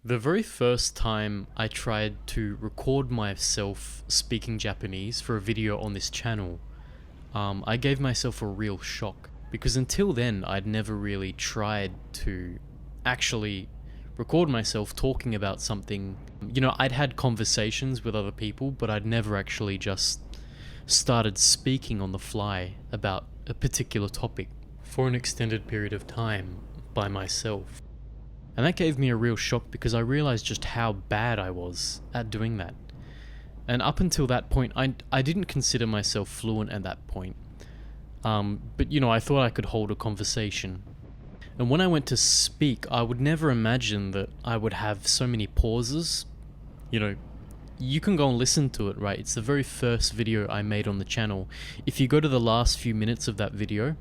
The very first time I tried to record myself speaking Japanese for a video on this channel, I gave myself a real shock because until then I'd never really tried to actually record myself talking about something. I'd had conversations with other people, but I'd never actually just started speaking on the fly about a particular topic for an extended period of time by myself. And that gave me a real shock because I realized just how bad I was at doing that. And up until that point, I didn't consider myself fluent at that point. But I thought I could hold a conversation. And when I went to speak, I would never imagine that I would have so many pauses. You can go and listen to it, right? It's the very first video I made on the channel. If you go to the last few minutes of that video,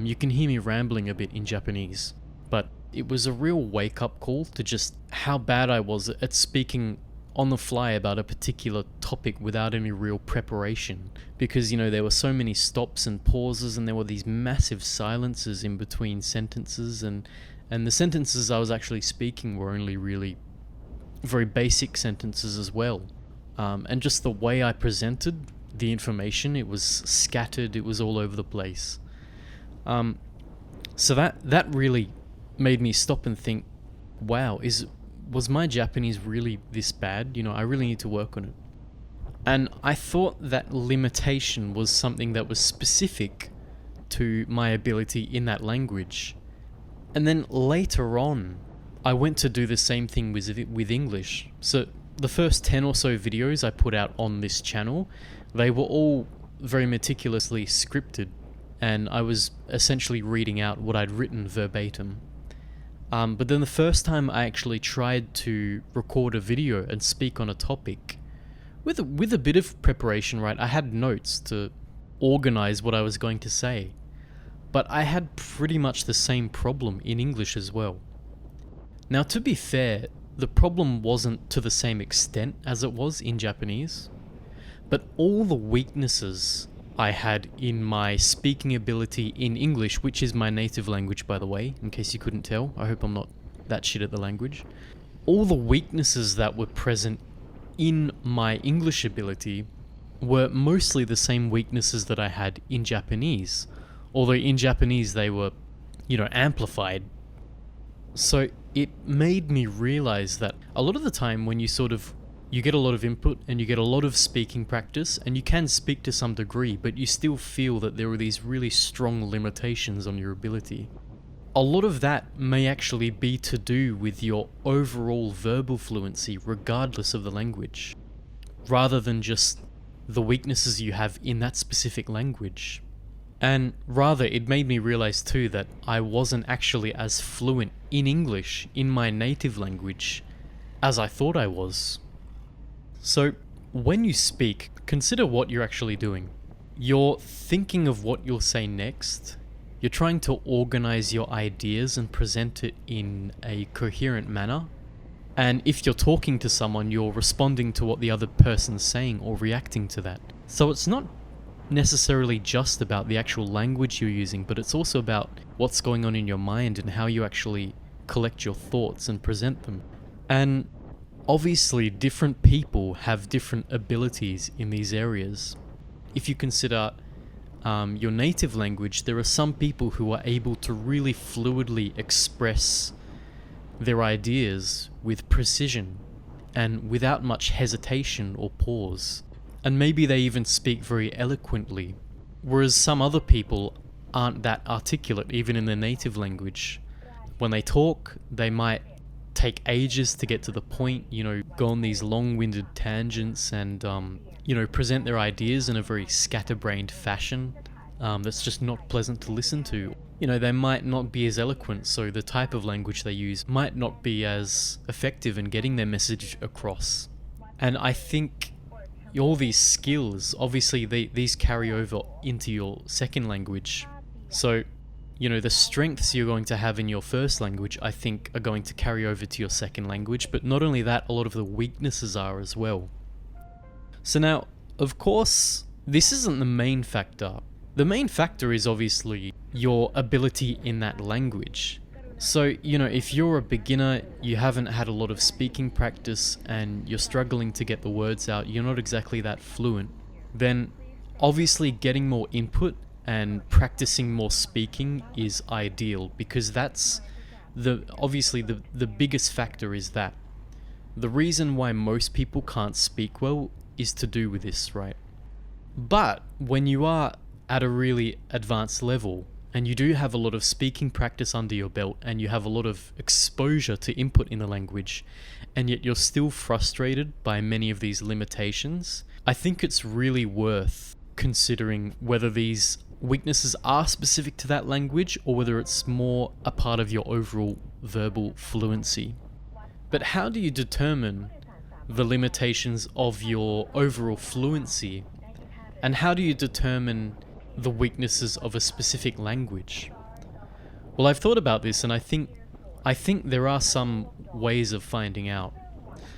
you can hear me rambling a bit in Japanese. But it was a real wake-up call to just how bad I was at speaking on the fly about a particular topic without any real preparation. Because, there were so many stops and pauses, and there were these massive silences in between sentences, and the sentences I was actually speaking were only really very basic sentences as well. And just the way I presented the information, it was scattered, it was all over the place. So that really made me stop and think, wow, was my Japanese really this bad? I really need to work on it. And I thought that limitation was something that was specific to my ability in that language. And then later on, I went to do the same thing with English. So the first 10 or so videos I put out on this channel, they were all very meticulously scripted, and I was essentially reading out what I'd written verbatim. But then the first time I actually tried to record a video and speak on a topic, with a bit of preparation, right? I had notes to organize what I was going to say. But I had pretty much the same problem in English as well. Now, to be fair, the problem wasn't to the same extent as it was in Japanese, but all the weaknesses I had in my speaking ability in English, which is my native language, by the way, in case you couldn't tell. I hope I'm not that shit at the language. All the weaknesses that were present in my English ability were mostly the same weaknesses that I had in Japanese, although in Japanese they were, amplified. So it made me realize that a lot of the time when you get a lot of input and you get a lot of speaking practice, and you can speak to some degree, but you still feel that there are these really strong limitations on your ability. A lot of that may actually be to do with your overall verbal fluency regardless of the language, rather than just the weaknesses you have in that specific language. And rather, it made me realize too that I wasn't actually as fluent in English, in my native language, as I thought I was. So, when you speak, consider what you're actually doing. You're thinking of what you'll say next. You're trying to organize your ideas and present it in a coherent manner. And if you're talking to someone, you're responding to what the other person's saying or reacting to that. So it's not necessarily just about the actual language you're using, but it's also about what's going on in your mind and how you actually collect your thoughts and present them. And obviously, different people have different abilities in these areas. If you consider your native language, there are some people who are able to really fluidly express their ideas with precision and without much hesitation or pause. And maybe they even speak very eloquently, whereas some other people aren't that articulate even in their native language. When they talk, they might take ages to get to the point, go on these long-winded tangents and, present their ideas in a very scatterbrained fashion that's just not pleasant to listen to. They might not be as eloquent, so the type of language they use might not be as effective in getting their message across. And I think all these skills, obviously these carry over into your second language. So, the strengths you're going to have in your first language, I think, are going to carry over to your second language. But not only that, a lot of the weaknesses are as well. So now, of course, this isn't the main factor. The main factor is obviously your ability in that language. So, if you're a beginner, you haven't had a lot of speaking practice, and you're struggling to get the words out, you're not exactly that fluent, then obviously getting more input and practicing more speaking is ideal, because that's the biggest factor is that. The reason why most people can't speak well is to do with this, right? But when you are at a really advanced level and you do have a lot of speaking practice under your belt and you have a lot of exposure to input in the language, and yet you're still frustrated by many of these limitations, I think it's really worth considering whether these weaknesses are specific to that language or whether it's more a part of your overall verbal fluency. But how do you determine the limitations of your overall fluency? And how do you determine the weaknesses of a specific language? Well, I've thought about this, and I think there are some ways of finding out.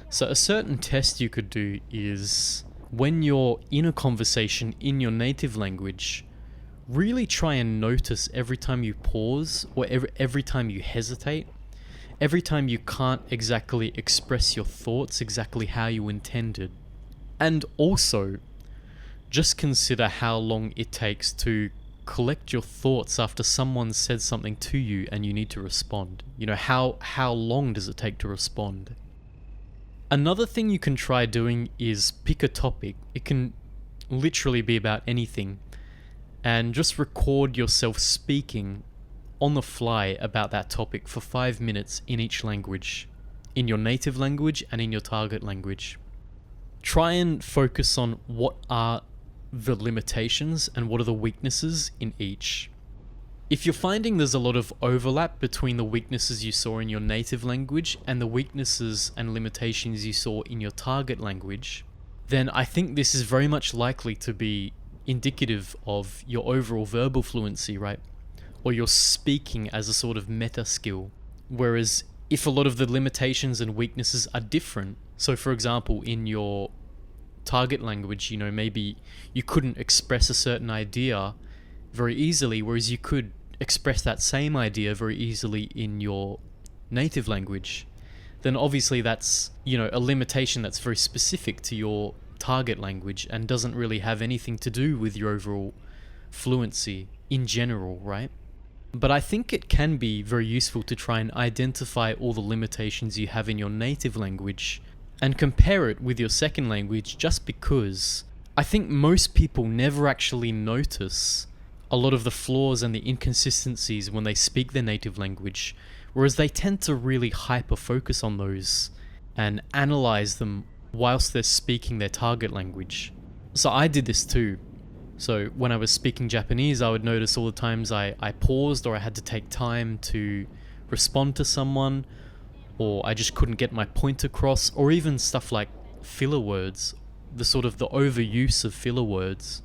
So a certain test you could do is, when you're in a conversation in your native language, really try and notice every time you pause or every time you hesitate, every time you can't exactly express your thoughts exactly how you intended. And also, just consider how long it takes to collect your thoughts after someone said something to you and you need to respond. How long does it take to respond? Another thing you can try doing is pick a topic. It can literally be about anything, and just record yourself speaking on the fly about that topic for 5 minutes in each language, in your native language and in your target language. Try and focus on what are the limitations and what are the weaknesses in each. If you're finding there's a lot of overlap between the weaknesses you saw in your native language and the weaknesses and limitations you saw in your target language, then I think this is very much likely to be indicative of your overall verbal fluency, right? Or your speaking as a sort of meta skill. Whereas if a lot of the limitations and weaknesses are different, so for example, in your target language, maybe you couldn't express a certain idea very easily, whereas you could express that same idea very easily in your native language, then obviously that's, a limitation that's very specific to your target language and doesn't really have anything to do with your overall fluency in general, right? But I think it can be very useful to try and identify all the limitations you have in your native language and compare it with your second language, just because I think most people never actually notice a lot of the flaws and the inconsistencies when they speak their native language, whereas they tend to really hyper-focus on those and analyze them whilst they're speaking their target language. So I did this too. So when I was speaking Japanese, I would notice all the times I paused, or I had to take time to respond to someone, or I just couldn't get my point across, or even stuff like filler words, the overuse of filler words.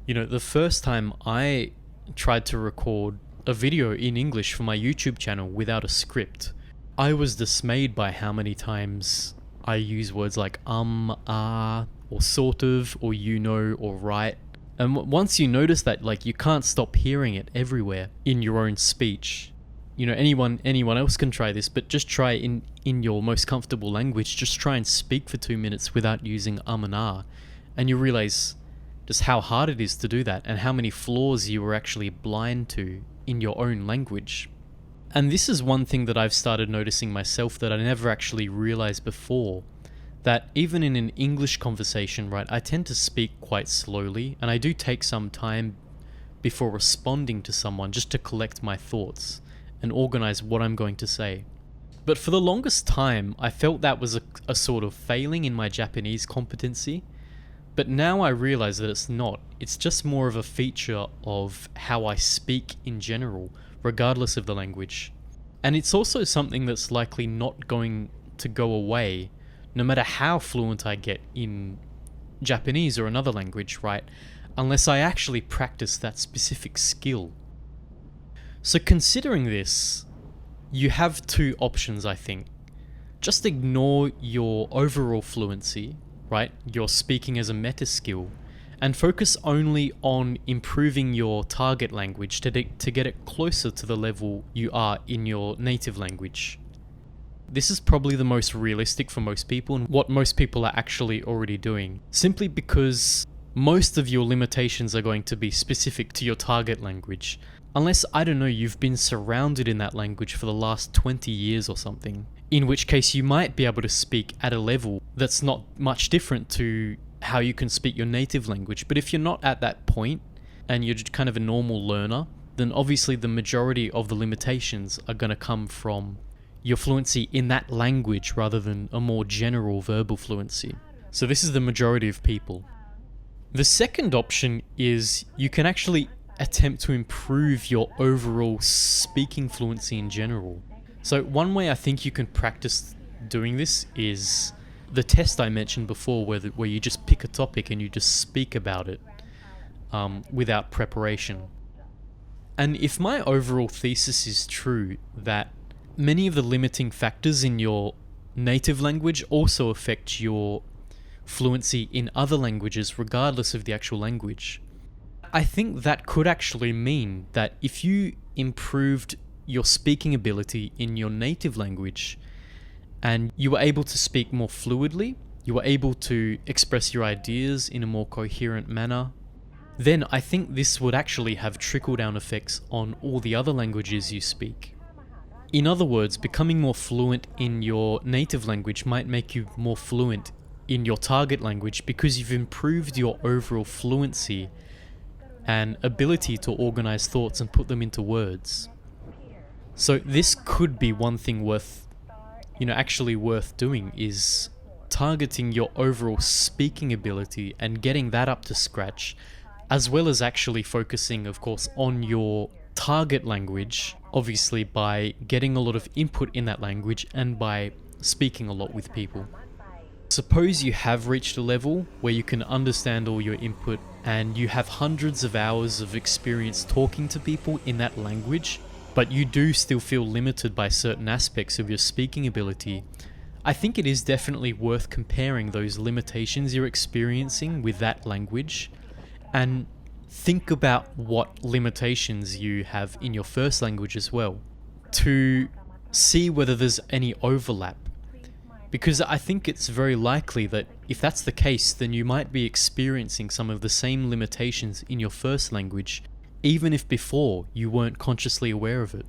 The first time I tried to record a video in English for my YouTube channel without a script, I was dismayed by how many times I use words like or sort of, or or right. And once you notice that, you can't stop hearing it everywhere in your own speech. Anyone else can try this, but just try in your most comfortable language. Just try and speak for 2 minutes without using and you realize just how hard it is to do that, and how many flaws you were actually blind to in your own language. And this is one thing that I've started noticing myself that I never actually realized before, that even in an English conversation, right, I tend to speak quite slowly, and I do take some time before responding to someone just to collect my thoughts and organize what I'm going to say. But for the longest time, I felt that was a sort of failing in my Japanese competency. But now I realize that it's not. It's just more of a feature of how I speak in general, regardless of the language. And it's also something that's likely not going to go away, no matter how fluent I get in Japanese or another language, right? Unless I actually practice that specific skill. So considering this, you have two options, I think. Just ignore your overall fluency, right? You're speaking as a meta skill, and focus only on improving your target language to get it closer to the level you are in your native language. This is probably the most realistic for most people and what most people are actually already doing, simply because most of your limitations are going to be specific to your target language. Unless, I don't know, you've been surrounded in that language for the last 20 years or something, in which case you might be able to speak at a level that's not much different to how you can speak your native language. But if you're not at that point and you're just kind of a normal learner, then obviously the majority of the limitations are going to come from your fluency in that language rather than a more general verbal fluency. So this is the majority of people. The second option is you can actually attempt to improve your overall speaking fluency in general. So one way I think you can practice doing this is the test I mentioned before, where you just pick a topic and you just speak about it without preparation. And if my overall thesis is true, that many of the limiting factors in your native language also affect your fluency in other languages regardless of the actual language, I think that could actually mean that if you improved your speaking ability in your native language and you were able to speak more fluidly, you were able to express your ideas in a more coherent manner, then I think this would actually have trickle-down effects on all the other languages you speak. In other words, becoming more fluent in your native language might make you more fluent in your target language because you've improved your overall fluency and ability to organize thoughts and put them into words. So this could be one thing worth doing, is targeting your overall speaking ability and getting that up to scratch, as well as actually focusing, of course, on your target language, obviously by getting a lot of input in that language and by speaking a lot with people. Suppose you have reached a level where you can understand all your input and you have hundreds of hours of experience talking to people in that language, but you do still feel limited by certain aspects of your speaking ability. I think it is definitely worth comparing those limitations you're experiencing with that language and think about what limitations you have in your first language as well, to see whether there's any overlap. Because I think it's very likely that if that's the case, then you might be experiencing some of the same limitations in your first language, even if before you weren't consciously aware of it.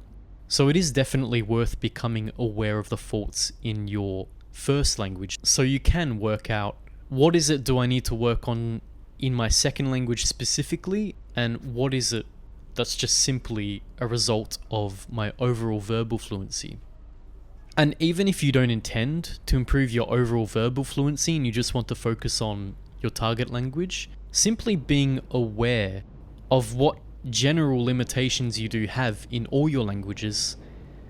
So it is definitely worth becoming aware of the faults in your first language, so you can work out, what is it do I need to work on in my second language specifically, and what is it that's just simply a result of my overall verbal fluency. And even if you don't intend to improve your overall verbal fluency and you just want to focus on your target language, simply being aware of what general limitations you do have in all your languages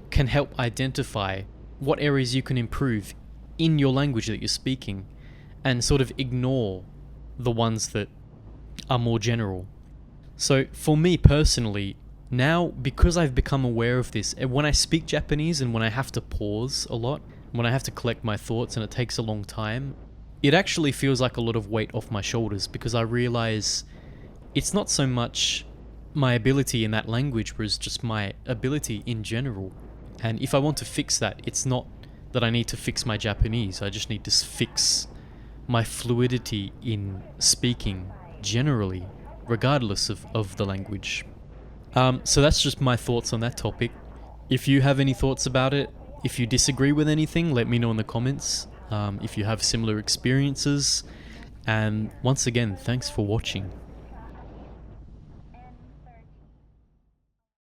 can help identify what areas you can improve in your language that you're speaking, and sort of ignore the ones that are more general. So for me personally, now, because I've become aware of this, and when I speak Japanese and when I have to pause a lot, when I have to collect my thoughts and it takes a long time, it actually feels like a lot of weight off my shoulders, because I realize it's not so much my ability in that language, but it's just my ability in general. And if I want to fix that, it's not that I need to fix my Japanese, I just need to fix my fluidity in speaking generally, regardless of the language. So that's just my thoughts on that topic. If you have any thoughts about it, if you disagree with anything, let me know in the comments. If you have similar experiences. And once again, thanks for watching.